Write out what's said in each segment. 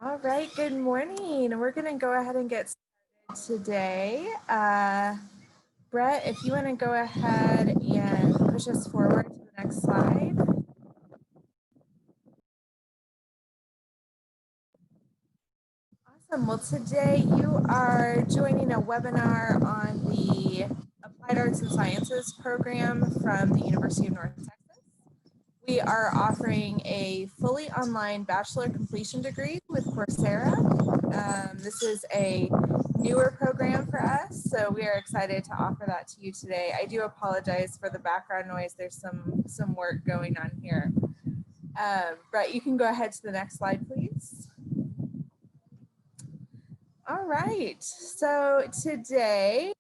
All right, good morning. We're going to go ahead and get started today. Brett, if you want to go ahead and push us forward to the next slide. Awesome. Well, today you are joining a webinar on the Applied Arts and Sciences program from the University of North Texas. We are offering a fully online bachelor completion degree with Coursera. This is a newer program for us, so we are excited to offer that to you today. I do apologize for the background noise. There's some work going on here. Brett, you can go ahead to the next slide, please. All right, so today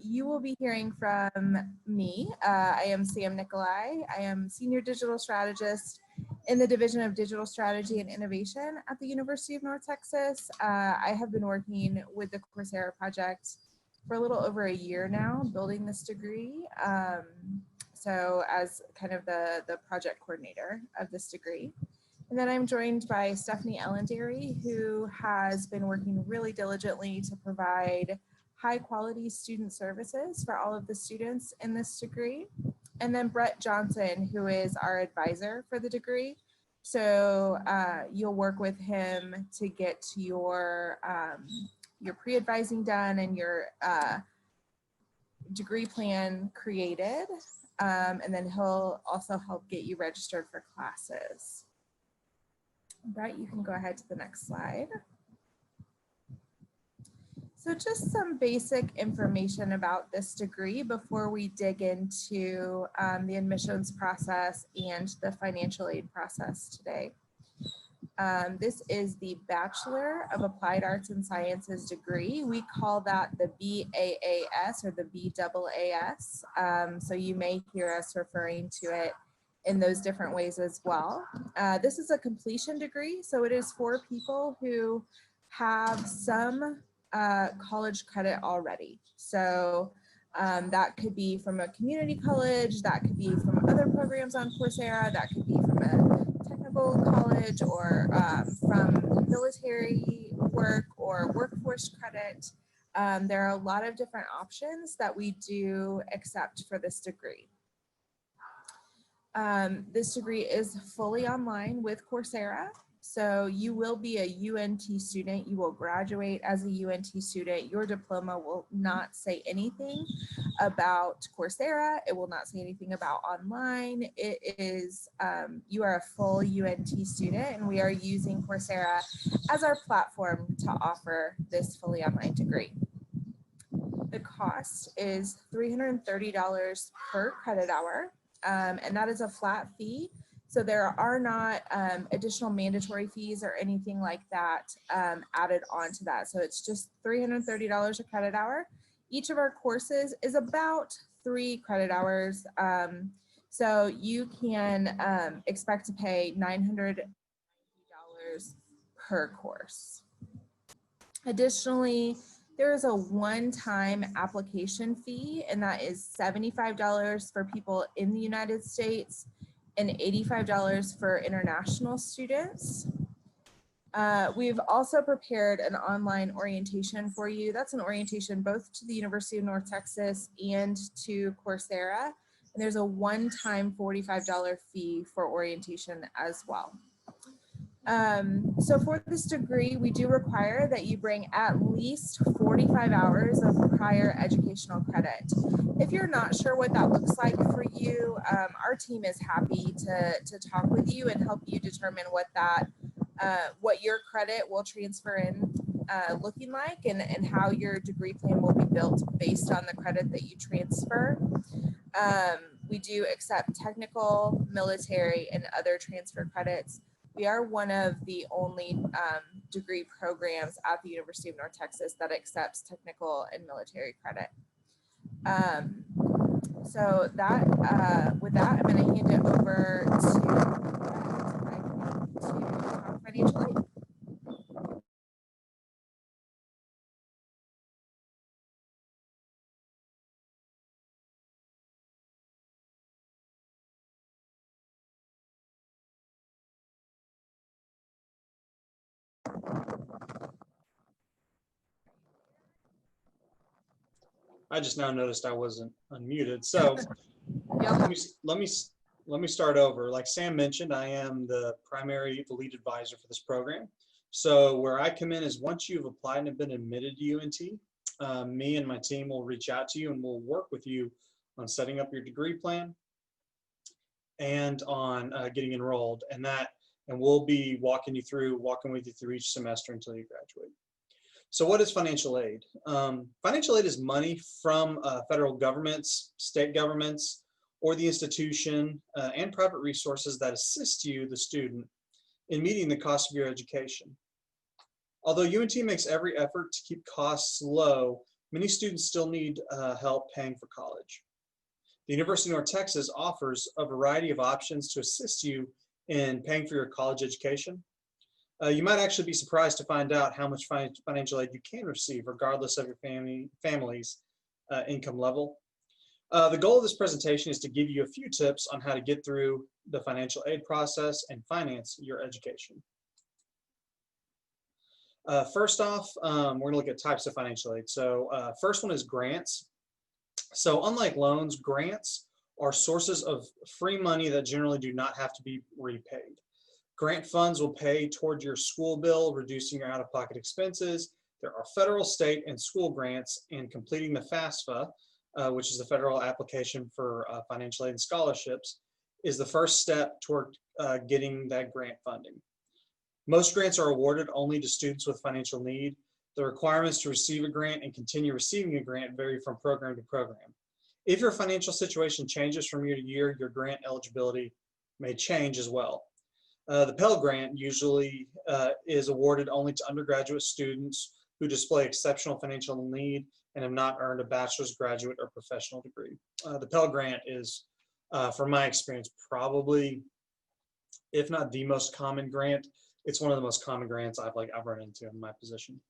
you will be hearing from me. I am Sam Nicolai. I am Senior Digital Strategist in the Division of Digital Strategy and Innovation at the University of North Texas. I have been working with the Coursera project for a little over a year now, building this degree. So as kind of the project coordinator of this degree. And then I'm joined by Stephanie Ellendary, who has been working really diligently to provide high quality student services for all of the students in this degree. And then Brett Johnson, who is our advisor for the degree. So you'll work with him to get your pre-advising done and your degree plan created. And then he'll also help get you registered for classes. Brett, you can go ahead to the next slide. So just some basic information about this degree before we dig into the admissions process and the financial aid process today. This is the Bachelor of Applied Arts and Sciences degree. We call that the B.A.A.S or the B.A.A.S. So you may hear us referring to it in those different ways as well. This is a completion degree, so it is for people who have some college credit already. So that could be from a community college, that could be from other programs on Coursera, that could be from a technical college or from military work or workforce credit. There are a lot of different options that we do accept for this degree. This degree is fully online with Coursera. So you will be a UNT student. You will graduate as a UNT student. Your diploma will not say anything about Coursera. It will not say anything about online. It is, you are a full UNT student, and we are using Coursera as our platform to offer this fully online degree. The cost is $330 per credit hour. And that is a flat fee. So there are not additional mandatory fees or anything like that added on to that. So it's just $330 a credit hour. Each of our courses is about 3 credit hours. So you can expect to pay $990 per course. Additionally, there is a one-time application fee, and that is $75 for people in the United States and $85 for international students. We've also prepared an online orientation for you. That's an orientation both to the University of North Texas and to Coursera. And there's a one-time $45 fee for orientation as well. So for this degree, we do require that you bring at least 45 hours of prior educational credit. If you're not sure what that looks like for you, our team is happy to talk with you and help you determine what that, what your credit will transfer in looking like and how your degree plan will be built based on the credit that you transfer. We do accept technical, military, and other transfer credits. We are one of the only degree programs at the University of North Texas that accepts technical and military credit. So that, with that, I'm going to hand it over to financial aid. I just now noticed I wasn't unmuted. So Yep. let me start over. Like Sam mentioned, I am the lead advisor for this program. So where I come in is once you've applied and have been admitted to UNT, me and my team will reach out to you and we'll work with you on setting up your degree plan and on getting enrolled, and we'll be walking with you through each semester until you graduate. So what is financial aid? Financial aid is money from federal governments, state governments, or the institution and private resources that assist you, the student, in meeting the cost of your education. Although UNT makes every effort to keep costs low, many students still need help paying for college. The University of North Texas offers a variety of options to assist you in paying for your college education. You might actually be surprised to find out how much financial aid you can receive, regardless of your family's income level. The goal of this presentation is to give you a few tips on how to get through the financial aid process and finance your education. First off, we're going to look at types of financial aid. So first one is grants. So unlike loans, grants are sources of free money that generally do not have to be repaid. Grant funds will pay toward your school bill, reducing your out-of-pocket expenses. There are federal, state, and school grants, and completing the FAFSA, which is the federal application for financial aid and scholarships, is the first step toward getting that grant funding. Most grants are awarded only to students with financial need. The requirements to receive a grant and continue receiving a grant vary from program to program. If your financial situation changes from year to year, your grant eligibility may change as well. The Pell Grant usually is awarded only to undergraduate students who display exceptional financial need and have not earned a bachelor's, graduate, or professional degree. The Pell Grant is, from my experience, probably, if not the most common grant, it's one of the most common grants I've run into in my position.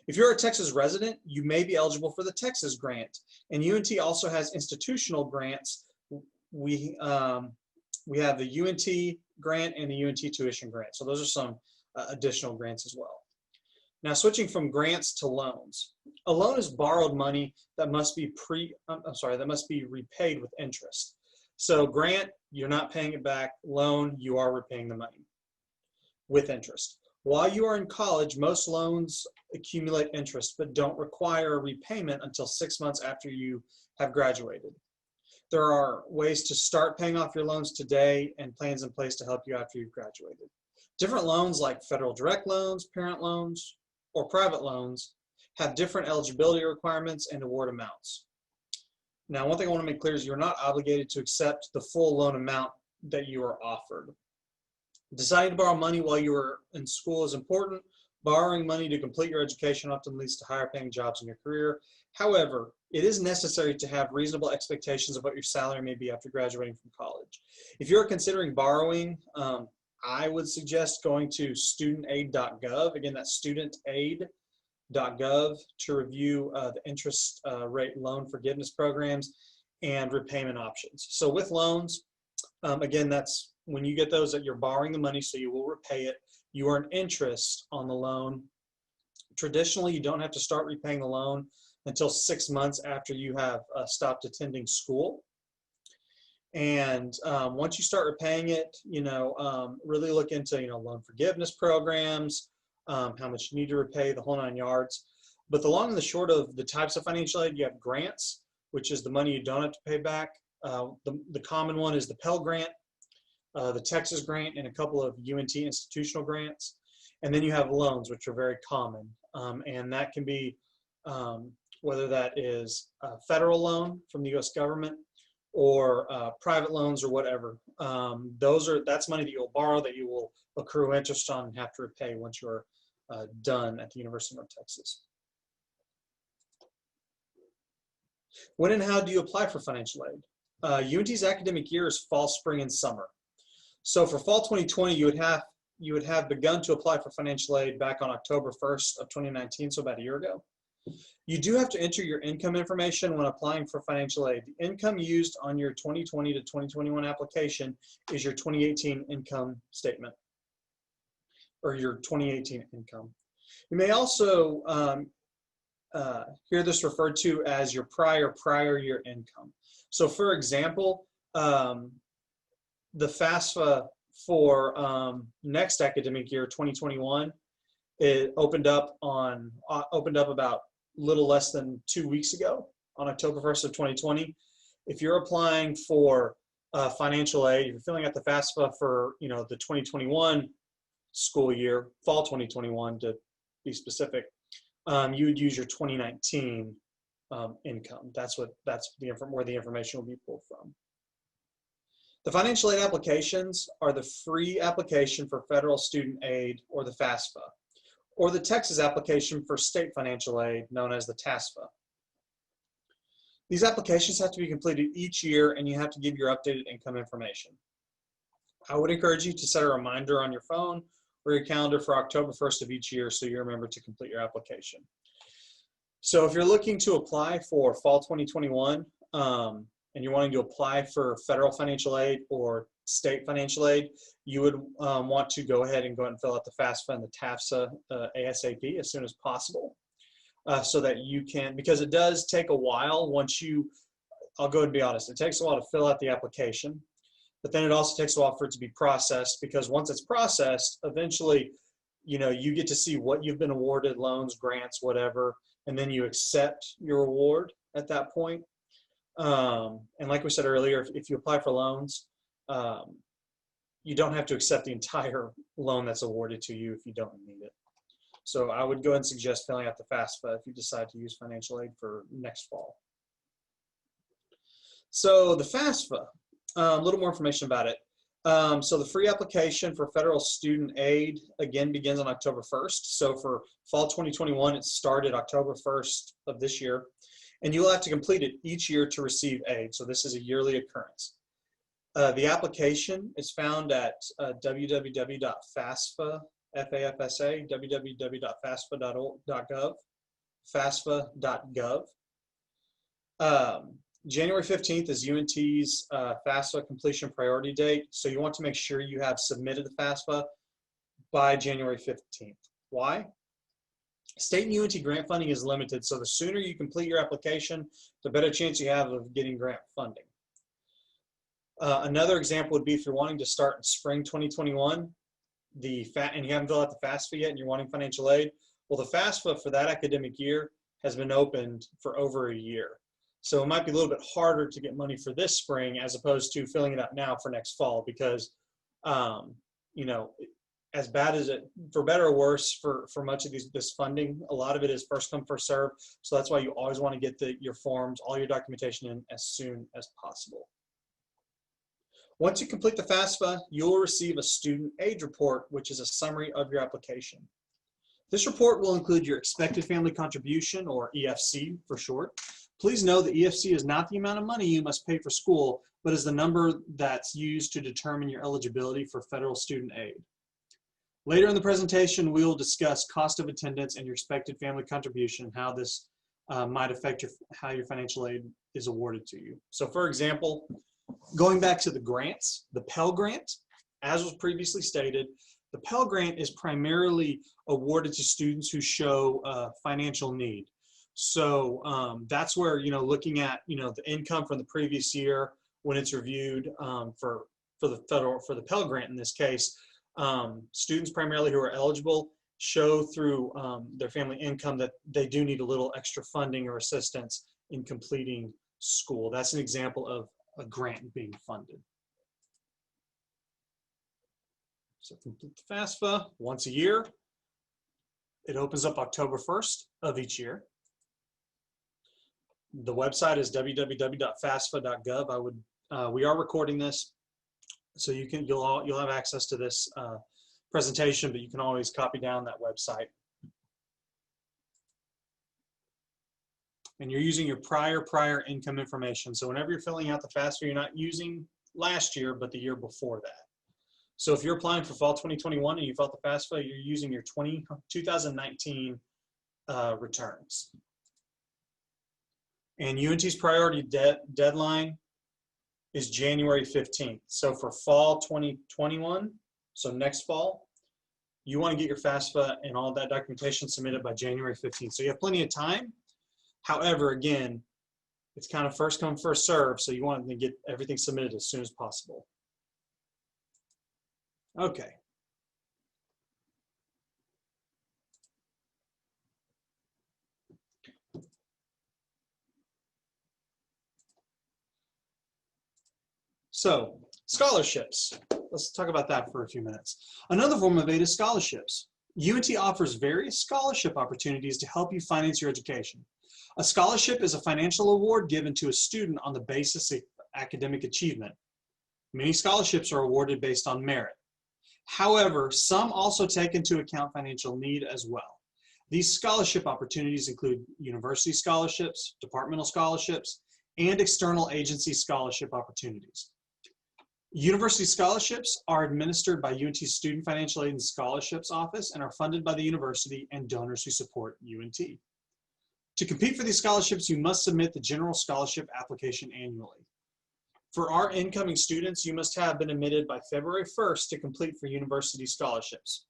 If you're a Texas resident, you may be eligible for the Texas grant, and UNT also has institutional grants. We have the UNT grant and the UNT tuition grant. So those are some additional grants as well. Now switching from grants to loans. A loan is borrowed money that must be repaid with interest. So grant, you're not paying it back. Loan, you are repaying the money with interest. While you are in college, most loans accumulate interest but don't require a repayment until 6 months after you have graduated. There are ways to start paying off your loans today and plans in place to help you after you've graduated. Different loans like federal direct loans, parent loans, or private loans have different eligibility requirements and award amounts. Now, one thing I want to make clear is you're not obligated to accept the full loan amount that you are offered. Deciding to borrow money while you are in school is important. Borrowing money to complete your education often leads to higher paying jobs in your career. However, it is necessary to have reasonable expectations of what your salary may be after graduating from college. If you're considering borrowing, I would suggest going to studentaid.gov. Again, that's studentaid.gov to review the interest rate loan forgiveness programs and repayment options. So with loans, again, that's when you get those that you're borrowing the money, so you will repay it. You earn interest on the loan. Traditionally, you don't have to start repaying the loan until 6 months after you have stopped attending school. And once you start repaying it, really look into, loan forgiveness programs, how much you need to repay, the whole 9 yards. But the long and the short of the types of financial aid, you have grants, which is the money you don't have to pay back. The common one is the Pell Grant, the Texas grant, and a couple of UNT institutional grants. And then you have loans, which are very common. And that can be whether that is a federal loan from the US government or private loans or whatever. That's money that you'll borrow that you will accrue interest on and have to repay once you're done at the University of North Texas. When and how do you apply for financial aid? UNT's academic year is fall, spring, and summer. So for fall 2020, you would have begun to apply for financial aid back on October 1st of 2019, so about a year ago. You do have to enter your income information when applying for financial aid. The income used on your 2020 to 2021 application is your 2018 income statement, or your 2018 income. You may also hear this referred to as your prior year income. So for example, the FAFSA for next academic year, 2021, it opened up about little less than 2 weeks ago on October 1st of 2020. If you're applying for financial aid, if you're filling out the FAFSA for the 2021 school year, fall 2021 to be specific, you would use your 2019 income. That's where the information will be pulled from. The financial aid applications are the free application for federal student aid, or the FAFSA, or the Texas application for state financial aid, known as the TASFA. These applications have to be completed each year, and you have to give your updated income information. I would encourage you to set a reminder on your phone or your calendar for October 1st of each year so you remember to complete your application. So if you're looking to apply for fall 2021 and you're wanting to apply for federal financial aid or state financial aid, you would want to go ahead and fill out the FAFSA and the TAFSA ASAP as soon as possible. So that you can, because it does take a while I'll go and be honest, it takes a while to fill out the application, but then it also takes a while for it to be processed, because once it's processed, eventually, you get to see what you've been awarded, loans, grants, whatever, and then you accept your award at that point. And like we said earlier, if you apply for loans, you don't have to accept the entire loan that's awarded to you if you don't need it. So I would go ahead and suggest filling out the FAFSA if you decide to use financial aid for next fall. So the FAFSA, a little more information about it. So the free application for federal student aid, again, begins on October 1st. So for fall 2021, it started October 1st of this year. And you'll have to complete it each year to receive aid. So this is a yearly occurrence. The application is found at www.FAFSA, FAFSA, www.FAFSA.gov, FAFSA.gov. January 15th is UNT's FAFSA completion priority date, so you want to make sure you have submitted the FAFSA by January 15th. Why? State and UNT grant funding is limited, so the sooner you complete your application, the better chance you have of getting grant funding. Another example would be if you're wanting to start in spring 2021, and you haven't filled out the FAFSA yet and you're wanting financial aid, well, the FAFSA for that academic year has been opened for over a year. So it might be a little bit harder to get money for this spring as opposed to filling it out now for next fall, because, as bad as it, for better or worse, for much of this funding, a lot of it is first come, first serve. So that's why you always want to get your forms, all your documentation in as soon as possible. Once you complete the FAFSA, you'll receive a student aid report, which is a summary of your application. This report will include your expected family contribution, or EFC for short. Please know that EFC is not the amount of money you must pay for school, but is the number that's used to determine your eligibility for federal student aid. Later in the presentation, we will discuss cost of attendance and your expected family contribution, how this might affect how your financial aid is awarded to you. So for example, going back to the grants, the Pell Grant, as was previously stated, the Pell Grant is primarily awarded to students who show financial need. So that's where, looking at, the income from the previous year when it's reviewed for the Pell Grant in this case, students primarily who are eligible show through their family income that they do need a little extra funding or assistance in completing school. That's an example of a grant being funded. So complete the FAFSA once a year. It opens up October 1st of each year. The website is www.fafsa.gov. We are recording this, so you'll have access to this presentation, but you can always copy down that website. And you're using your prior income information. So whenever you're filling out the FAFSA, you're not using last year, but the year before that. So if you're applying for fall 2021 and you filled the FAFSA, you're using your 2019 returns. And UNT's priority deadline is January 15th. So for fall 2021, so next fall, you want to get your FAFSA and all that documentation submitted by January 15th. So you have plenty of time However, again, it's kind of first come, first serve, so you want to get everything submitted as soon as possible. Okay. So, scholarships. Let's talk about that for a few minutes. Another form of aid is scholarships. UNT offers various scholarship opportunities to help you finance your education. A scholarship is a financial award given to a student on the basis of academic achievement. Many scholarships are awarded based on merit. However, some also take into account financial need as well. These scholarship opportunities include university scholarships, departmental scholarships, and external agency scholarship opportunities. University scholarships are administered by UNT's Student Financial Aid and Scholarships Office and are funded by the university and donors who support UNT. To compete for these scholarships, you must submit the general scholarship application annually. For our incoming students, you must have been admitted by February 1st to complete for university scholarships.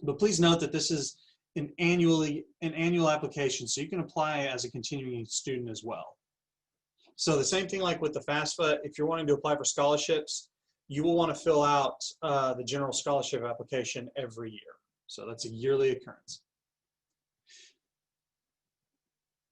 But please note that this is an annual application, so you can apply as a continuing student as well. So the same thing like with the FAFSA, if you're wanting to apply for scholarships, you will want to fill out the general scholarship application every year. So that's a yearly occurrence.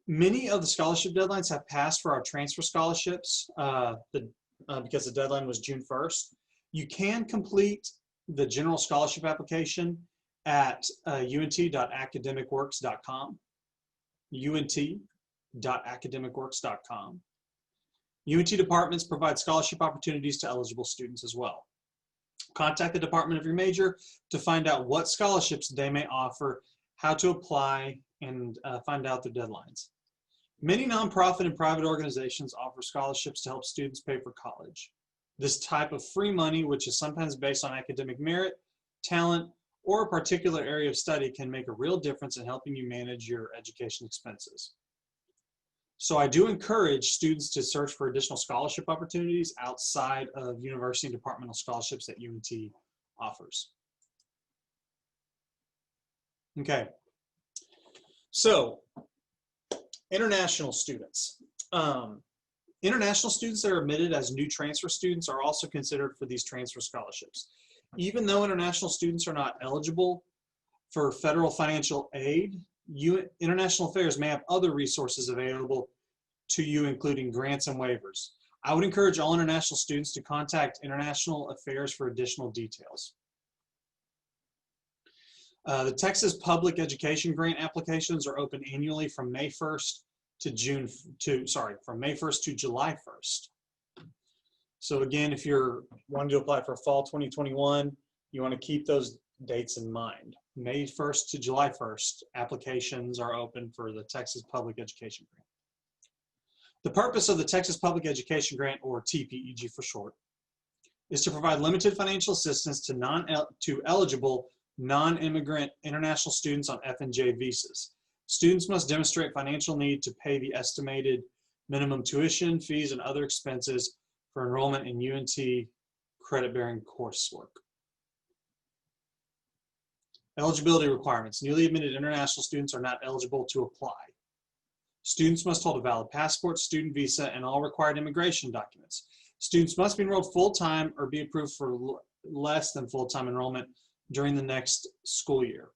Many of the scholarship deadlines have passed for our transfer scholarships because the deadline was June 1st. You can complete the general scholarship application at unt.academicworks.com, unt.academicworks.com. UNT departments provide scholarship opportunities to eligible students as well. Contact the department of your major to find out what scholarships they may offer, how to apply, and find out their deadlines. Many nonprofit and private organizations offer scholarships to help students pay for college. This type of free money, which is sometimes based on academic merit, talent, or a particular area of study, can make a real difference in helping you manage your education expenses. So I do encourage students to search for additional scholarship opportunities outside of university and departmental scholarships that UNT offers. Okay, so international students. International students that are admitted as new transfer students are also considered for these transfer scholarships. Even though international students are not eligible for federal financial aid, International Affairs may have other resources available to you, including grants and waivers. I would encourage all international students to contact International Affairs for additional details. The Texas Public Education Grant applications are open annually from May 1st to from May 1st to July 1st. So again, if you're wanting to apply for fall 2021, you want to keep those dates in mind. May 1st to July 1st, applications are open for the Texas Public Education Grant. The purpose of the Texas Public Education Grant, or TPEG for short, is to provide limited financial assistance to eligible non-immigrant international students on F&J visas. Students must demonstrate financial need to pay the estimated minimum tuition, fees, and other expenses for enrollment in UNT credit-bearing coursework. Eligibility requirements. Newly admitted international students are not eligible to apply. Students must hold a valid passport, student visa, and all required immigration documents. Students must be enrolled full-time or be approved for less than full-time enrollment during the next school year.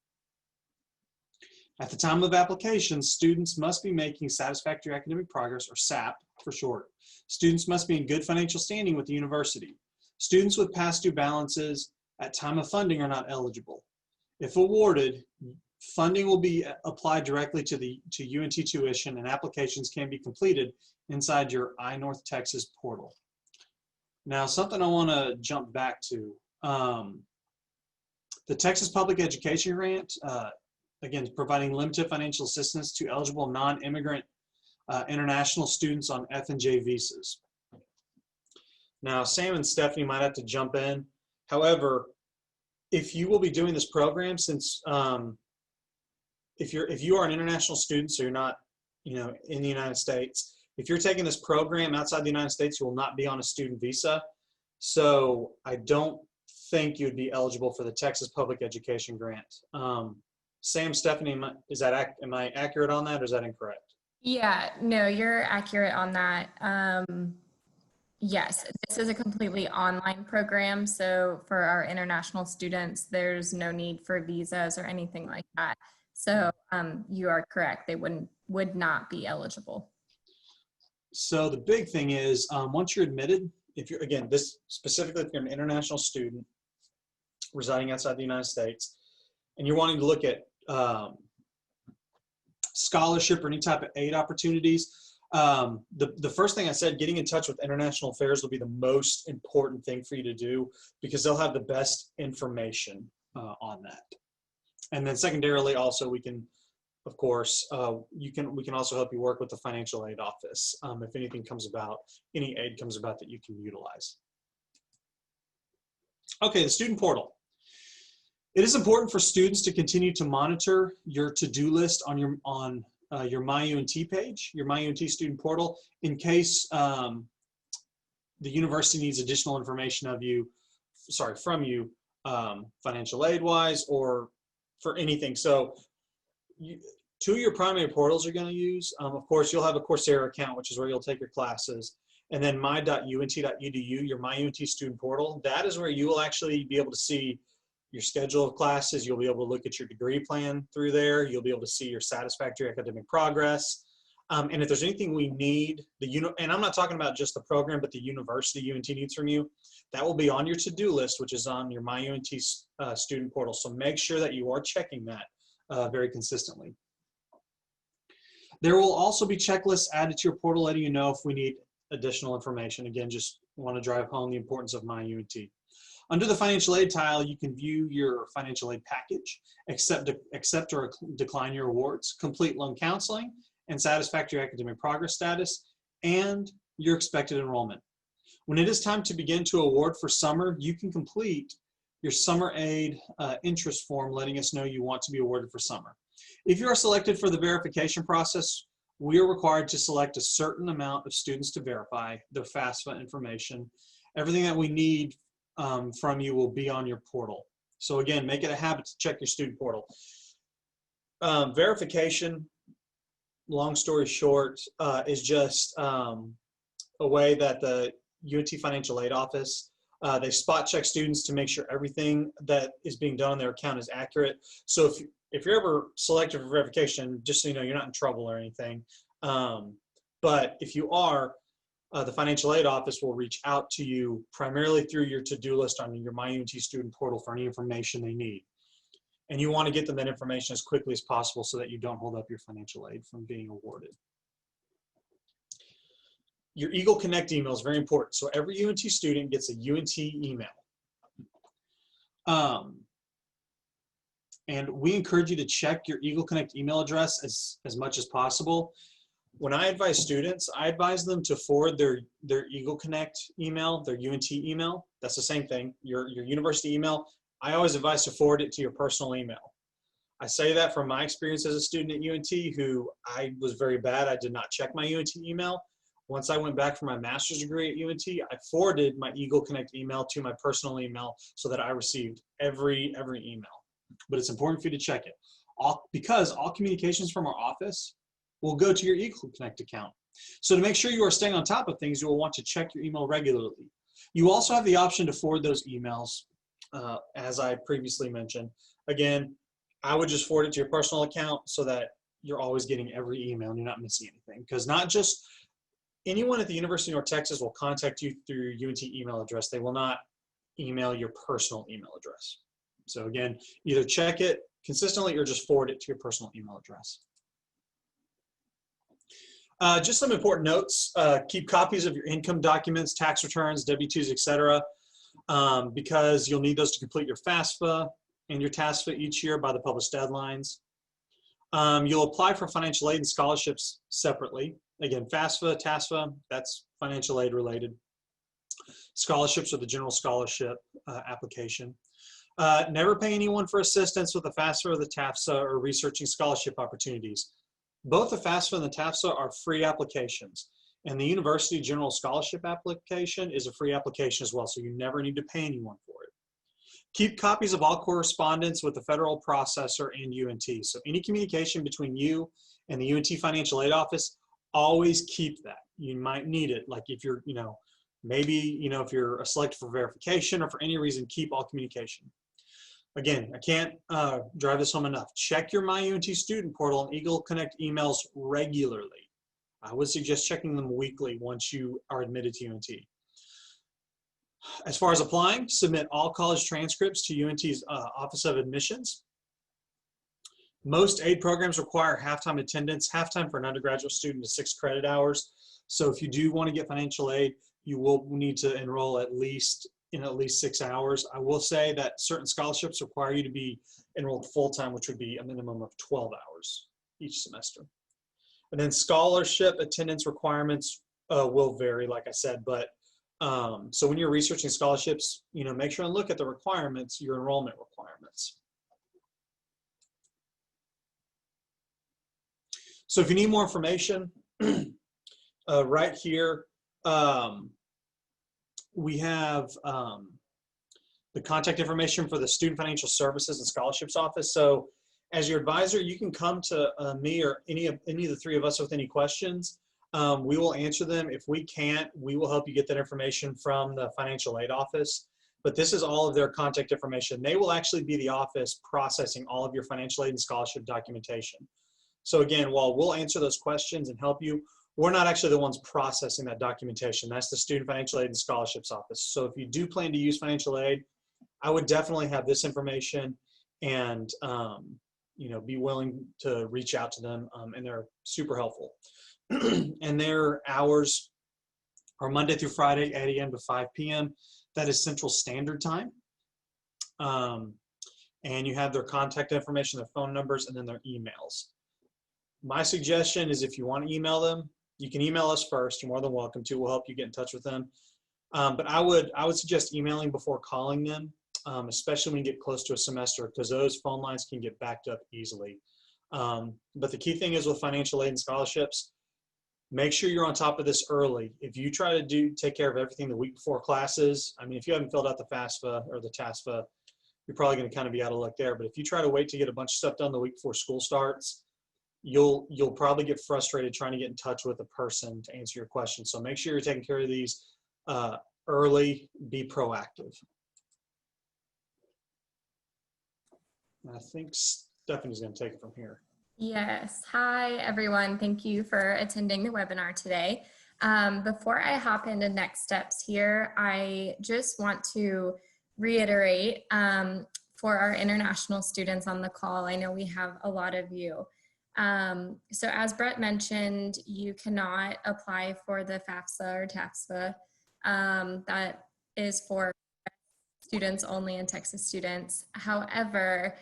At the time of application, students must be making satisfactory academic progress, or SAP for short. Students must be in good financial standing with the university. Students with past due balances at time of funding are not eligible. If awarded, funding will be applied directly to UNT tuition, and applications can be completed inside your iNorth Texas portal. Now, something I want to jump back to. The Texas Public Education Grant, again, providing limited financial assistance to eligible non-immigrant international students on F&J visas. Now, Sam and Stephanie might have to jump in. However, if you will be doing this program, since if you are an international student, so you're not, in the United States, if you're taking this program outside the United States, you will not be on a student visa. So I don't think you'd be eligible for the Texas Public Education Grant. Sam, Stephanie, am I accurate on that, or is that incorrect? Yeah, no, you're accurate on that. Yes, this is a completely online program. So for our international students, there's no need for visas or anything like that. So you are correct. They would not be eligible. So the big thing is once you're admitted, if you're, again, this specifically if you're an international student residing outside the United States, and you're wanting to look at scholarship or any type of aid opportunities, the first thing I said, getting in touch with International Affairs will be the most important thing for you to do because they'll have the best information on that. And then secondarily, also we can, of course, we can also help you work with the financial aid office if anything comes about, any aid comes about that you can utilize. Okay, the student portal. It is important for students to continue to monitor your to-do list on your myUNT page, your myUNT student portal, in case the university needs additional information from you, financial aid-wise or for anything. So two of your primary portals you're going to use. Of course, you'll have a Coursera account, which is where you'll take your classes. And then my.unt.edu, your myUNT student portal, that is where you will actually be able to see your schedule of classes. You'll be able to look at your degree plan through there. You'll be able to see your satisfactory academic progress. And if there's anything we need, and I'm not talking about just the program, but the university UNT needs from you, that will be on your to-do list, which is on your myUNT student portal. So make sure that you are checking that very consistently. There will also be checklists added to your portal letting you know if we need additional information. Again, just want to drive home the importance of myUNT. Under the financial aid tile, you can view your financial aid package, accept or decline your awards, complete loan counseling, and satisfactory academic progress status, and your expected enrollment. When it is time to begin to award for summer, you can complete your summer aid interest form letting us know you want to be awarded for summer. If you are selected for the verification process, we are required to select a certain amount of students to verify their FAFSA information. Everything that we need from you will be on your portal. So again, make it a habit to check your student portal. Verification, long story short, is just a way that the UNT Financial Aid Office, they spot check students to make sure everything that is being done on their account is accurate. So if you're ever selected for verification, just so you know, you're not in trouble or anything. But if you are, the financial aid office will reach out to you primarily through your to-do list on your myUNT student portal for any information they need. And you want to get them that information as quickly as possible so that you don't hold up your financial aid from being awarded. Your Eagle Connect email is very important. So every UNT student gets a UNT email. And we encourage you to check your Eagle Connect email address as much as possible. When I advise students, I advise them to forward their Eagle Connect email, their UNT email. That's the same thing, your university email. I always advise to forward it to your personal email. I say that from my experience as a student at UNT, who I was very bad. I did not check my UNT email. Once I went back for my master's degree at UNT, I forwarded my Eagle Connect email to my personal email so that I received every email. But it's important for you to check it, because all communications from our office will go to your Eagle Connect account. So to make sure you are staying on top of things, you will want to check your email regularly. You also have the option to forward those emails, as I previously mentioned. Again, I would just forward it to your personal account so that you're always getting every email and you're not missing anything. Because not just anyone at the University of North Texas will contact you through your UNT email address. They will not email your personal email address. So again, either check it consistently or just forward it to your personal email address. Just some important notes. Keep copies of your income documents, tax returns, W-2s, etc., because you'll need those to complete your FAFSA and your TASFA each year by the published deadlines. You'll apply for financial aid and scholarships separately. Again, FAFSA, TASFA, that's financial aid related. Scholarships are the general scholarship application. Never pay anyone for assistance with the FAFSA or the TAFSA or researching scholarship opportunities. Both the FAFSA and the TAFSA are free applications, and the University General Scholarship application is a free application as well, so you never need to pay anyone for it. Keep copies of all correspondence with the federal processor and UNT. So any communication between you and the UNT Financial Aid Office, always keep that. You might need it. Like if you're, maybe, if you're selected for verification or for any reason, keep all communication. Again, I can't drive this home enough. Check your myUNT student portal and Eagle Connect emails regularly. I would suggest checking them weekly once you are admitted to UNT. As far as applying, submit all college transcripts to UNT's Office of Admissions. Most aid programs require halftime attendance. Halftime for an undergraduate student is 6 credit hours. So if you do want to get financial aid, you will need to enroll at least 6 hours. I will say that certain scholarships require you to be enrolled full-time, which would be a minimum of 12 hours each semester. And then scholarship attendance requirements will vary, like I said, but so when you're researching scholarships, make sure and look at the requirements, your enrollment requirements. So if you need more information, right here, we have the contact information for the Student Financial Services and Scholarships Office. So as your advisor, you can come to me or any of the three of us with any questions. We will answer them. If we can't, we will help you get that information from the Financial Aid Office. But this is all of their contact information. They will actually be the office processing all of your financial aid and scholarship documentation. So again, while we'll answer those questions and help you, we're not actually the ones processing that documentation. That's the Student Financial Aid and Scholarships Office. So if you do plan to use financial aid, I would definitely have this information and be willing to reach out to them, and they're super helpful. And their hours are Monday through Friday, 8 a.m. to 5 p.m. That is Central Standard Time. And you have their contact information, their phone numbers, and then their emails. My suggestion is if you want to email them, you can email us first. You're more than welcome to. We'll help you get in touch with them. But I would suggest emailing before calling them, especially when you get close to a semester, because those phone lines can get backed up easily. But the key thing is with financial aid and scholarships, make sure you're on top of this early. If you try to take care of everything the week before classes, I mean, if you haven't filled out the FAFSA or the TASFA, you're probably going to kind of be out of luck there. But if you try to wait to get a bunch of stuff done the week before school starts, you'll probably get frustrated trying to get in touch with a person to answer your question. So make sure you're taking care of these early, be proactive. And I think Stephanie's going to take it from here. Yes. Hi, everyone. Thank you for attending the webinar today. Before I hop into next steps here, I just want to reiterate for our international students on the call, I know we have a lot of you. So as Brett mentioned, you cannot apply for the FAFSA or TASFA. That is for students only and Texas students. However,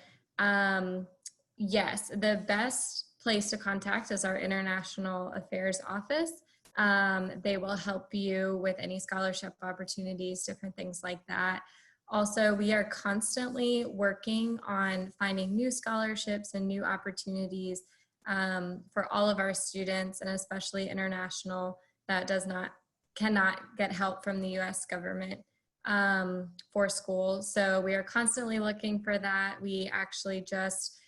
yes, the best place to contact is our International Affairs Office. They will help you with any scholarship opportunities, different things like that. Also, we are constantly working on finding new scholarships and new opportunities for all of our students, and especially international that cannot get help from the U.S. government for school. So we are constantly looking for that. We actually just,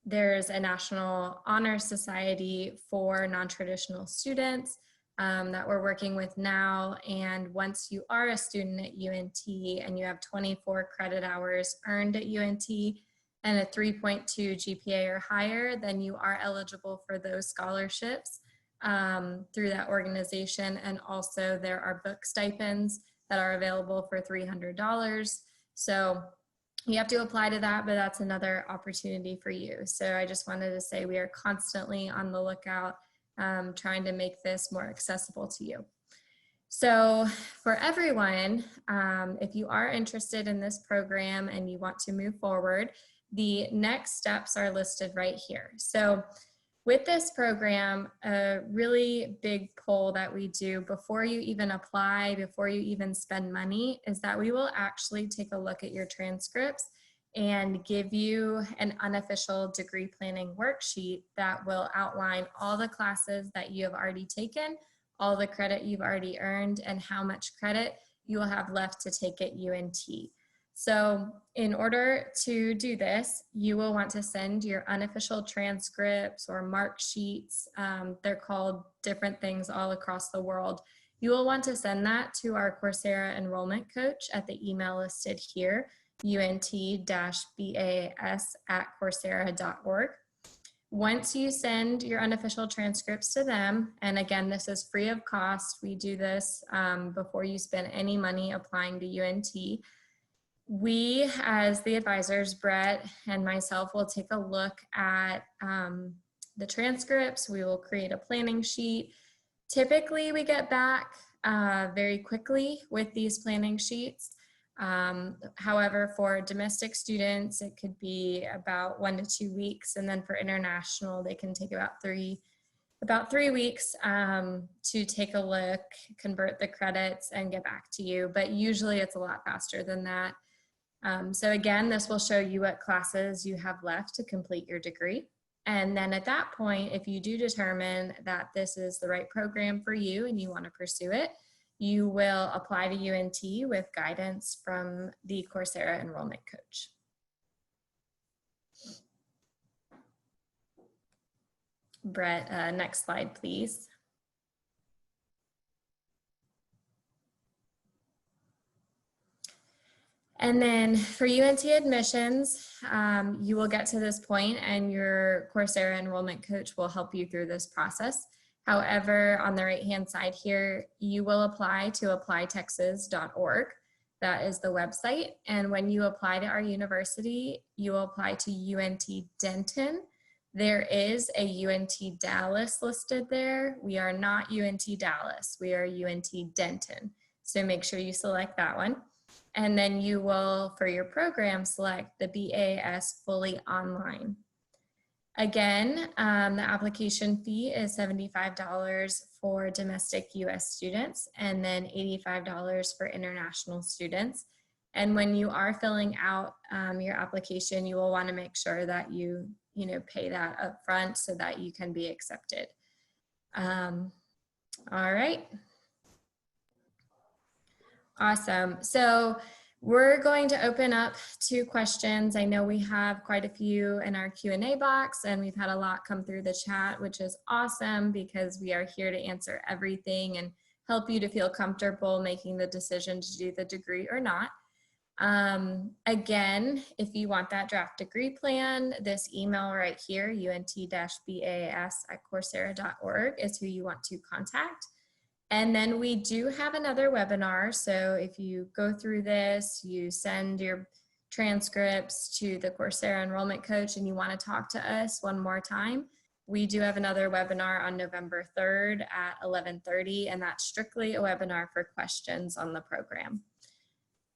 there's a National Honor Society for non-traditional students that we're working with now. And once you are a student at UNT and you have 24 credit hours earned at UNT and a 3.2 GPA or higher, then you are eligible for those scholarships through that organization. And also there are book stipends that are available for $300. So you have to apply to that, but that's another opportunity for you. So I just wanted to say we are constantly on the lookout, trying to make this more accessible to you. So for everyone, if you are interested in this program and you want to move forward, the next steps are listed right here. So with this program, a really big pull that we do before you even apply, before you even spend money, is that we will actually take a look at your transcripts and give you an unofficial degree planning worksheet that will outline all the classes that you have already taken, all the credit you've already earned, and how much credit you will have left to take at UNT. So in order to do this, you will want to send your unofficial transcripts or mark sheets. They're called different things all across the world. You will want to send that to our Coursera enrollment coach at the email listed here, UNT-BAAS@coursera.org. Once you send your unofficial transcripts to them, and again, this is free of cost. We do this before you spend any money applying to UNT. We, as the advisors, Brett and myself, will take a look at the transcripts. We will create a planning sheet. Typically, we get back very quickly with these planning sheets. However, for domestic students, it could be about 1 to 2 weeks. And then for international, they can take about three weeks to take a look, convert the credits, and get back to you. But usually it's a lot faster than that. So again, this will show you what classes you have left to complete your degree. And then at that point, if you do determine that this is the right program for you and you want to pursue it, you will apply to UNT with guidance from the Coursera enrollment coach. Brett, next slide, please. And then for UNT admissions, you will get to this point and your Coursera enrollment coach will help you through this process. However, on the right-hand side here, you will apply to applytexas.org. That is the website. And when you apply to our university, you will apply to UNT Denton. There is a UNT Dallas listed there. We are not UNT Dallas. We are UNT Denton. So make sure you select that one. And then you will, for your program, select the B.A.A.S. fully online. Again, the application fee is $75 for domestic US students and then $85 for international students. And when you are filling out your application, you will want to make sure that you pay that up front so that you can be accepted. All right. Awesome. So we're going to open up to questions. I know we have quite a few in our Q&A box and we've had a lot come through the chat, which is awesome because we are here to answer everything and help you to feel comfortable making the decision to do the degree or not. Again, if you want that draft degree plan, this email right here, unt-baas@coursera.org is who you want to contact. And then we do have another webinar. So if you go through this, you send your transcripts to the Coursera enrollment coach and you want to talk to us one more time, we do have another webinar on November 3rd at 11:30, and that's strictly a webinar for questions on the program.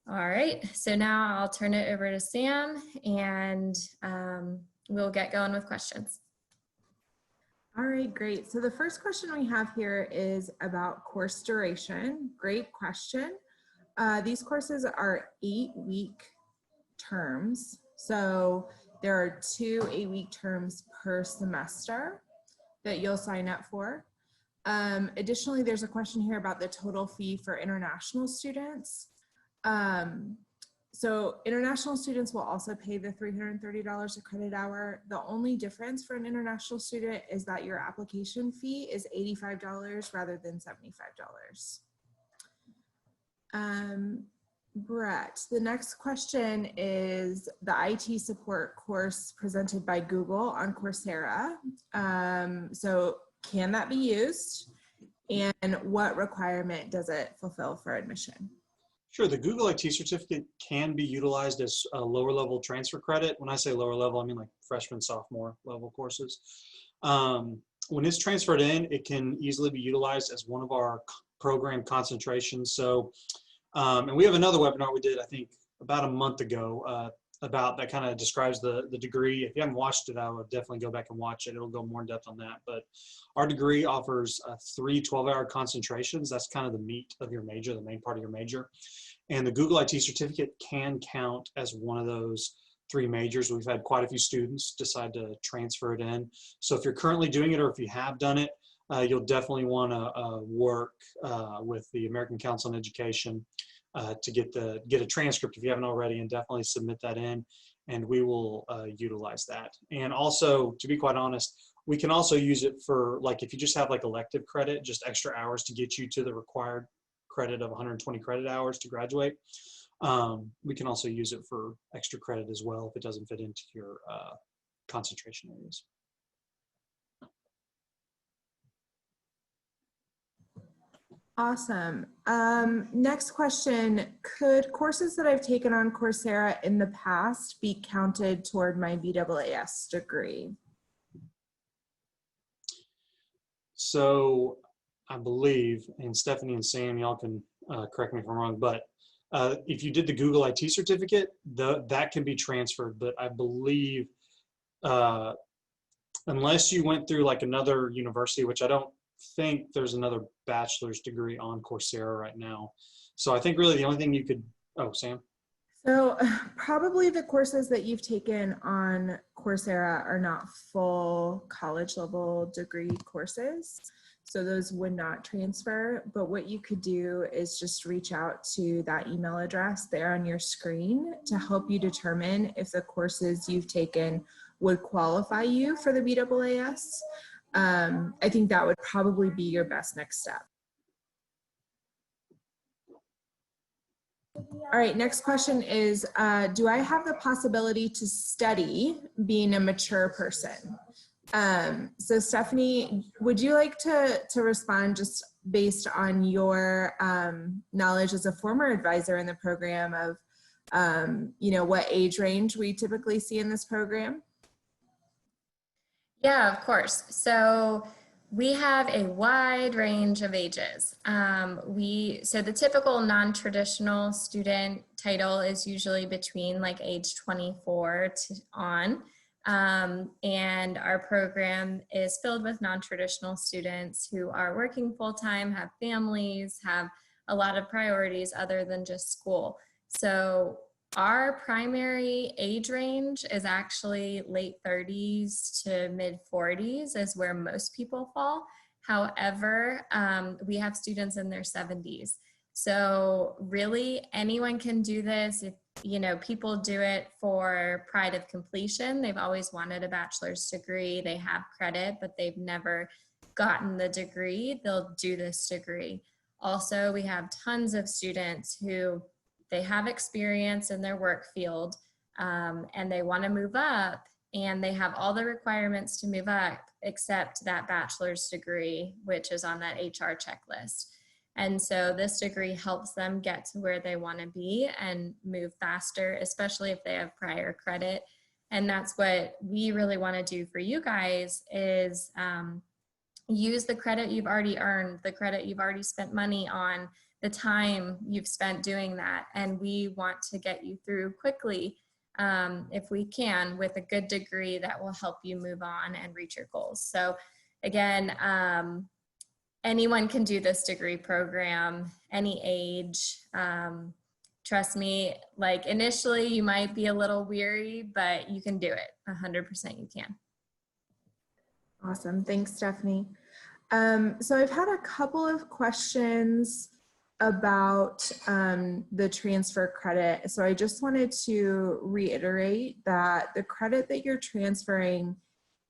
All right, so now I'll turn it over to Sam and we'll get going with questions. All right, great. So the first question we have here is about course duration. Great question. These courses are 8-week terms. So there are 2 8-week terms per semester that you'll sign up for. Additionally, there's a question here about the total fee for international students. So international students will also pay the $330 a credit hour. The only difference for an international student is that your application fee is $85 rather than $75. Brett, the next question is the IT support course presented by Google on Coursera. So can that be used? And what requirement does it fulfill for admission? Sure, the Google IT certificate can be utilized as a lower level transfer credit. When I say lower level, I mean like freshman, sophomore level courses. When it's transferred in, it can easily be utilized as one of our program concentrations. So, and we have another webinar we did, I think, about a month ago about that kind of describes the degree. If you haven't watched it, I would definitely go back and watch it. It'll go more in depth on that. But our degree offers 3 12-hour concentrations. That's kind of the meat of your major, the main part of your major. And the Google IT certificate can count as one of those 3 majors. We've had quite a few students decide to transfer it in. So if you're currently doing it or if you have done it, you'll definitely want to work with the American Council on Education to get a transcript if you haven't already, and definitely submit that in, and we will utilize that. And also, to be quite honest, we can also use it for, like, if you just have like elective credit, just extra hours to get you to the required credit of 120 credit hours to graduate. We can also use it for extra credit as well if it doesn't fit into your concentration areas. Awesome. Next question, could courses that I've taken on Coursera in the past be counted toward my B.A.A.S degree? So I believe, and Stephanie and Sam, y'all can correct me if I'm wrong, but if you did the Google IT certificate, that can be transferred. But I believe unless you went through like another university, which I don't think there's another bachelor's degree on Coursera right now. So I think really the only thing you could, oh, Sam? So probably the courses that you've taken on Coursera are not full college level degree courses. So those would not transfer, but what you could do is just reach out to that email address there on your screen to help you determine if the courses you've taken would qualify you for the B.A.A.S. I think that would probably be your best next step. All right, next question is, do I have the possibility to study being a mature person? So Stephanie, would you like to respond just based on your knowledge as a former advisor in the program of, what age range we typically see in this program? Yeah, of course. So we have a wide range of ages. So the typical non-traditional student title is usually between like age 24 to on. And our program is filled with non-traditional students who are working full-time, have families, have a lot of priorities other than just school. So our primary age range is actually late 30s to mid 40s is where most people fall. However, we have students in their 70s. So really anyone can do this. If people do it for pride of completion. They've always wanted a bachelor's degree. They have credit, but they've never gotten the degree. They'll do this degree. Also, we have tons of students who they have experience in their work field and they want to move up, and they have all the requirements to move up except that bachelor's degree, which is on that HR checklist. And so this degree helps them get to where they want to be and move faster, especially if they have prior credit. And that's what we really want to do for you guys is use the credit you've already earned, the credit you've already spent money on, the time you've spent doing that. And we want to get you through quickly, if we can, with a good degree that will help you move on and reach your goals. So again, anyone can do this degree program, any age. Trust me, like initially you might be a little weary, but you can do it. 100% you can. Awesome, thanks, Stephanie. So I've had a couple of questions about the transfer credit. So I just wanted to reiterate that the credit that you're transferring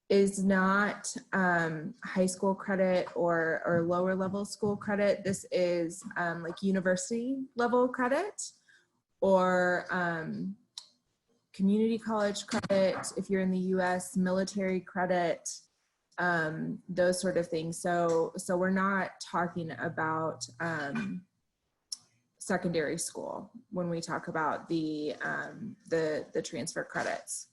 is not high school credit or lower level school credit. This is like university level credit or community college credit, if you're in the US, military credit, those sort of things. So we're not talking about secondary school when we talk about the transfer credits.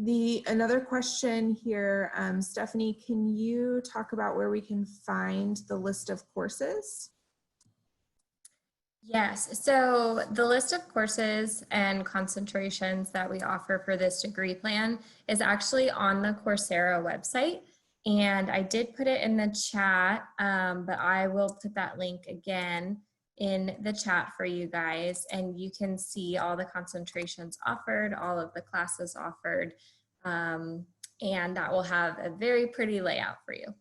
Another question here, Stephanie, can you talk about where we can find the list of courses? Yes, so the list of courses and concentrations that we offer for this degree plan is actually on the Coursera website. And I did put it in the chat, but I will put that link again in the chat for you guys. And you can see all the concentrations offered, all of the classes offered, and that will have a very pretty layout for you.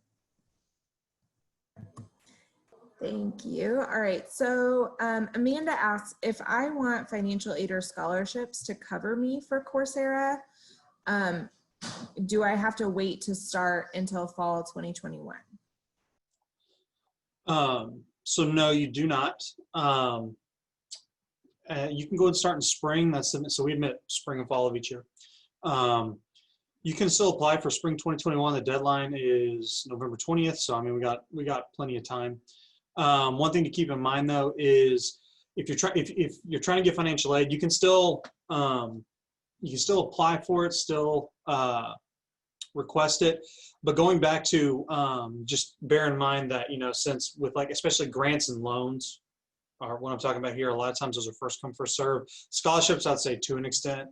Thank you. All right. So Amanda asks, if I want financial aid or scholarships to cover me for Coursera, do I have to wait to start until fall 2021? So no, you do not. You can go and start in spring. So we admit spring and fall of each year. You can still apply for spring 2021. The deadline is November 20th. So I mean, we got plenty of time. One thing to keep in mind though is if you're trying to get financial aid, you can still apply for it, still request it. But going back to just bear in mind that, you know, since with like especially grants and loans are what I'm talking about here, a lot of times those are first come first serve. Scholarships, I'd say to an extent,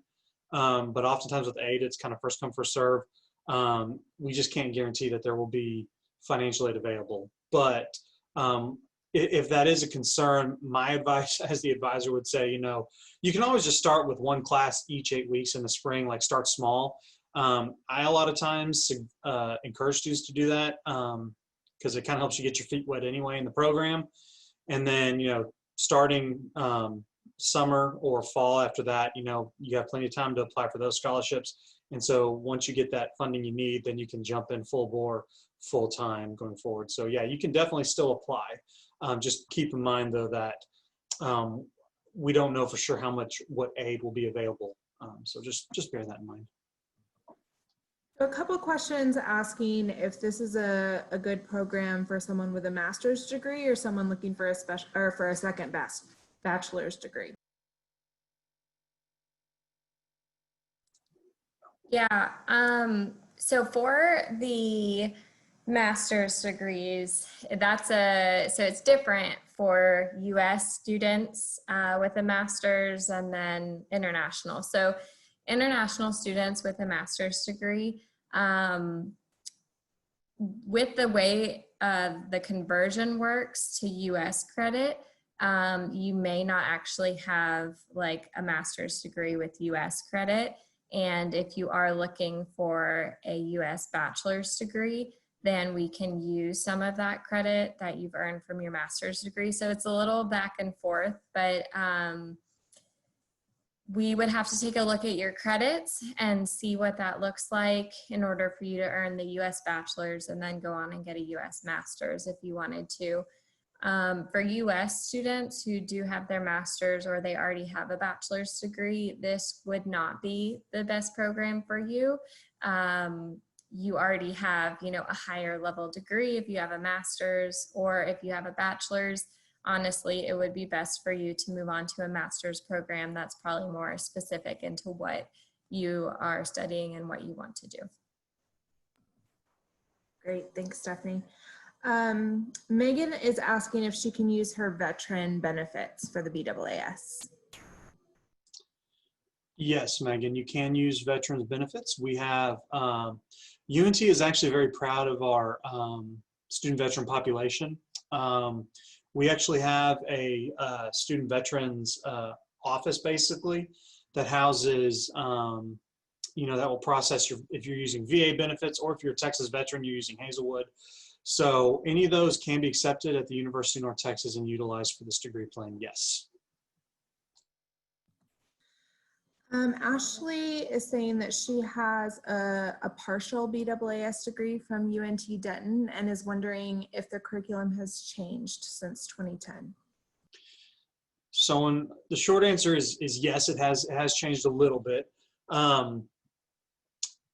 but oftentimes with aid, it's kind of first come first serve. We just can't guarantee that there will be financial aid available. But if that is a concern, my advice as the advisor would say, you know, you can always just start with one class each 8 weeks in the spring, like start small. I a lot of times encourage students to do that because it kind of helps you get your feet wet anyway in the program. And then, you know, starting summer or fall after that, you know, you have plenty of time to apply for those scholarships. And so once you get that funding you need, then you can jump in full bore, full time going forward. So yeah, you can definitely still apply. Just keep in mind though that we don't know for sure what aid will be available. So just bear that in mind. A couple questions asking if this is a good program for someone with a master's degree or someone looking for a special or for a second bachelor's degree. Yeah, so for the master's degrees, so it's different for US students with a master's and then international. So international students with a master's degree, with the way the conversion works to US credit, you may not actually have like a master's degree with US credit. And if you are looking for a US bachelor's degree, then we can use some of that credit that you've earned from your master's degree. So it's a little back and forth, but we would have to take a look at your credits and see what that looks like in order for you to earn the US bachelor's and then go on and get a US master's if you wanted to. For US students who do have their master's or they already have a bachelor's degree, this would not be the best program for you. You already have, you know, a higher level degree if you have a master's, or if you have a bachelor's. Honestly, it would be best for you to move on to a master's program that's probably more specific into what you are studying and what you want to do. Great, thanks, Stephanie. Megan is asking if she can use her veteran benefits for the B.A.A.S. Yes, Megan, you can use veterans benefits. We have, UNT is actually very proud of our student veteran population. We actually have a student veterans office basically that houses, you know, that will process if you're using VA benefits, or if you're a Texas veteran, you're using Hazelwood. So any of those can be accepted at the University of North Texas and utilized for this degree plan, yes. Ashley is saying that she has a partial B.A.A.S degree from UNT Denton and is wondering if the curriculum has changed since 2010. So the short answer is yes, it has changed a little bit.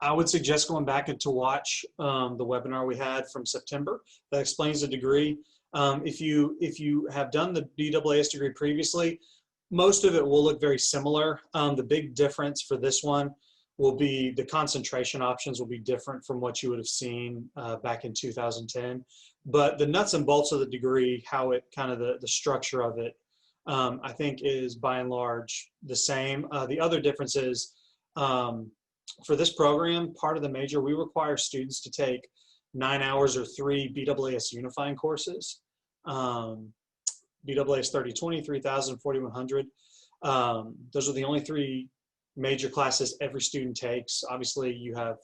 I would suggest going back and to watch the webinar we had from September that explains the degree. If you have done the B.A.A.S degree previously, most of it will look very similar. The big difference for this one will be the concentration options will be different from what you would have seen back in 2010. But the nuts and bolts of the degree, how it kind of the structure of it, I think is by and large the same. The other difference is for this program, part of the major, we require students to take 9 hours or 3 B.A.A.S unifying courses. B.A.A.S 3020, 3000, 4100. Those are the only 3 major classes every student takes. Obviously, you have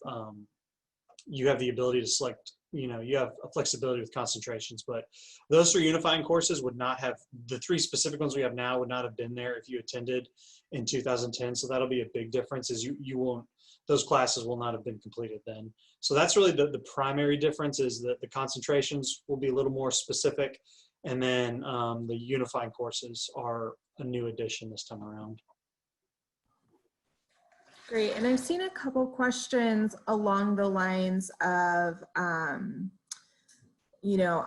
the ability to select you have a flexibility with concentrations, but those 3 unifying courses would not have, the 3 specific ones we have now would not have been there if you attended in 2010. So that'll be a big difference, is you won't, those classes will not have been completed then. So that's really the primary difference, is that the concentrations will be a little more specific, and then the unifying courses are a new addition this time around. Great. And I've seen a couple questions along the lines of,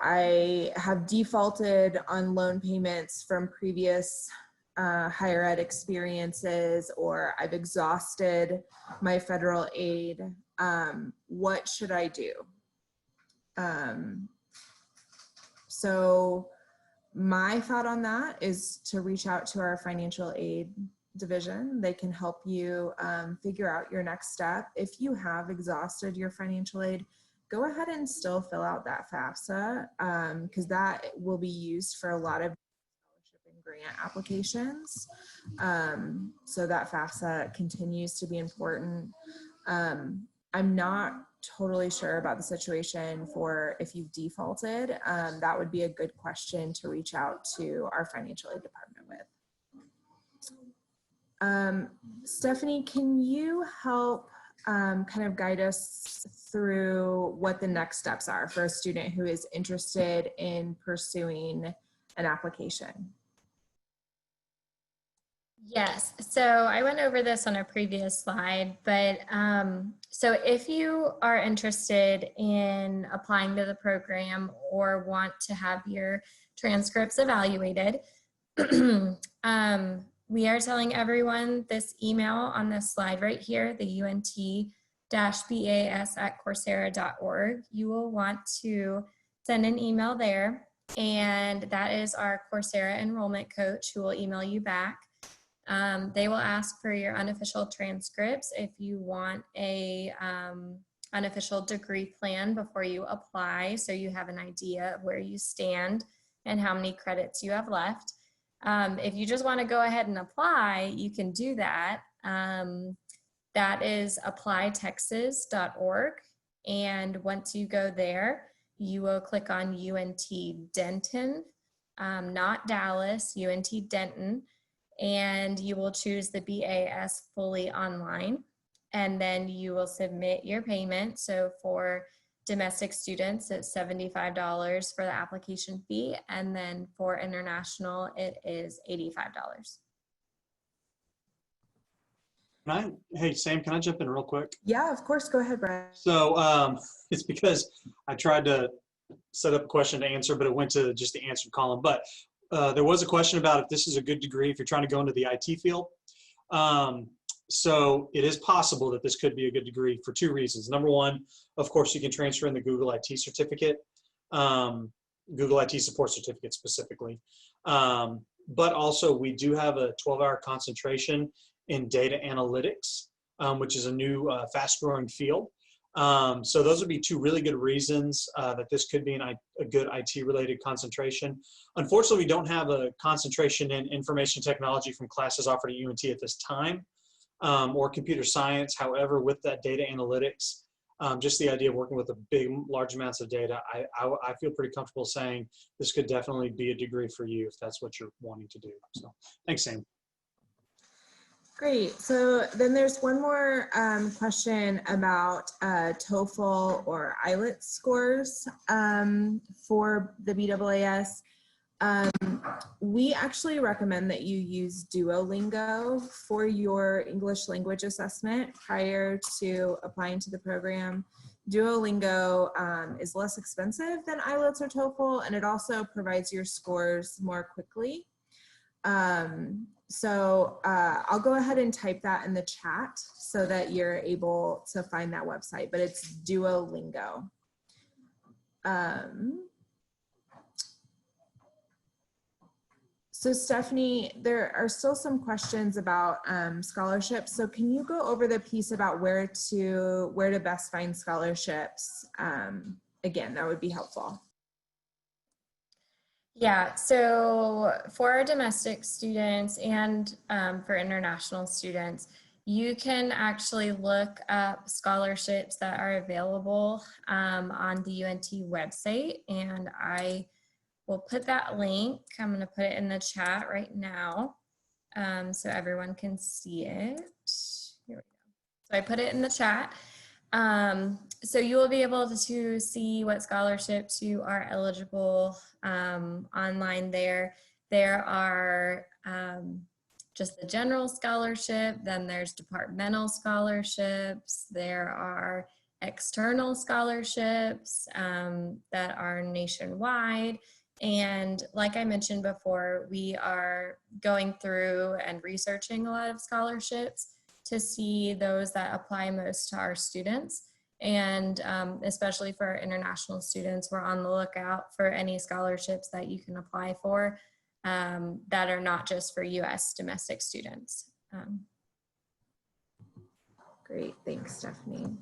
I have defaulted on loan payments from previous higher ed experiences, or I've exhausted my federal aid. What should I do? So my thought on that is to reach out to our financial aid division. They can help you figure out your next step. If you have exhausted your financial aid, go ahead and still fill out that FAFSA, because that will be used for a lot of scholarship and grant applications. So that FAFSA continues to be important. I'm not totally sure about the situation for if you've defaulted. That would be a good question to reach out to our financial aid department with. Stephanie, can you help kind of guide us through what the next steps are for a student who is interested in pursuing an application? Yes, so I went over this on a previous slide, but so if you are interested in applying to the program or want to have your transcripts evaluated, we are telling everyone this email on this slide right here, the UNT-B.A.A.S@Coursera.org. You will want to send an email there, and that is our Coursera enrollment coach who will email you back. They will ask for your unofficial transcripts if you want a unofficial degree plan before you apply, so you have an idea of where you stand and how many credits you have left. If you just want to go ahead and apply, you can do that. That is applytexas.org. And once you go there, you will click on UNT Denton, not Dallas, UNT Denton, and you will choose the B.A.A.S. fully online. And then you will submit your payment. So for domestic students, it's $75 for the application fee, and then for international, it is $85. Hey, Sam, can I jump in real quick? Yeah, of course. Go ahead, Brian. So it's because I tried to set up a question to answer, but it went to just the answered column. But there was a question about if this is a good degree if you're trying to go into the IT field. So it is possible that this could be a good degree for 2 reasons. Number one, of course, you can transfer in the Google IT certificate, Google IT support certificate specifically. But also we do have a 12-hour concentration in data analytics, which is a new fast-growing field. So those would be 2 really good reasons that this could be a good IT-related concentration. Unfortunately, we don't have a concentration in information technology from classes offered at UNT at this time. Or computer science. However, with that data analytics, just the idea of working with large amounts of data, I feel pretty comfortable saying this could definitely be a degree for you if that's what you're wanting to do. So thanks, Sam. Great. So then there's one more question about TOEFL or IELTS scores for the B.A.A.S. We actually recommend that you use Duolingo for your English language assessment prior to applying to the program. Duolingo is less expensive than IELTS or TOEFL, and it also provides your scores more quickly. So I'll go ahead and type that in the chat so that you're able to find that website, but it's Duolingo. So Stephanie, there are still some questions about scholarships. So can you go over the piece about where to best find scholarships? Again, that would be helpful. Yeah, so for our domestic students and for international students, You can actually look up scholarships that are available on the UNT website, and I will put that link. I'm going to put it in the chat right now so everyone can see it. Here we go. So I put it in the chat. So you will be able to see what scholarships you are eligible online there. There are just the general scholarship, then there's departmental scholarships, there are external scholarships that are nationwide. And like I mentioned before, we are going through and researching a lot of scholarships to see those that apply most to our students. And especially for our international students, we're on the lookout for any scholarships that you can apply for that are not just for US domestic students. Great, thanks, Stephanie.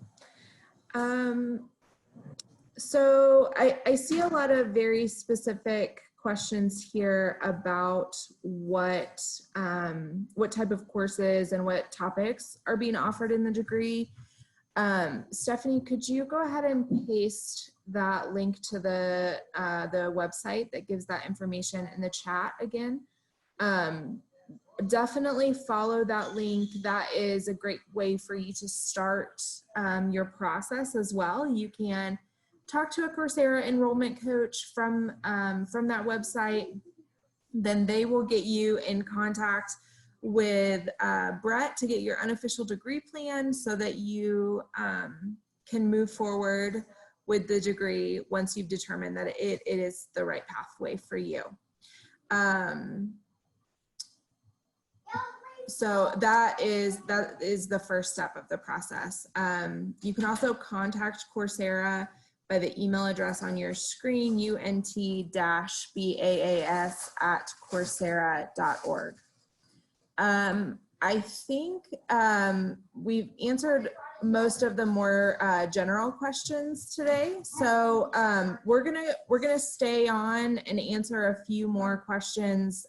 So I see a lot of very specific questions here about what type of courses and what topics are being offered in the degree. Stephanie, could you go ahead and paste that link to the website that gives that information in the chat again? Definitely follow that link. That is a great way for you to start your process as well. You can talk to a Coursera enrollment coach from that website. Then they will get you in contact with Brett to get your unofficial degree plan so that you can move forward with the degree once you've determined that it is the right pathway for you. So that is the first step of the process. You can also contact Coursera by the email address on your screen, UNT-BAAS@coursera.org. I think we've answered most of the more general questions today. So we're gonna stay on and answer a few more questions,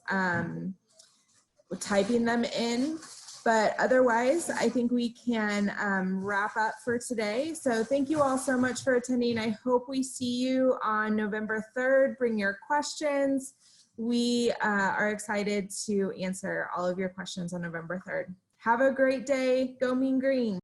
typing them in. But otherwise, I think we can wrap up for today. So thank you all so much for attending. I hope we see you on November 3rd. Bring your questions. We are excited to answer all of your questions on November 3rd. Have a great day. Go Mean Green.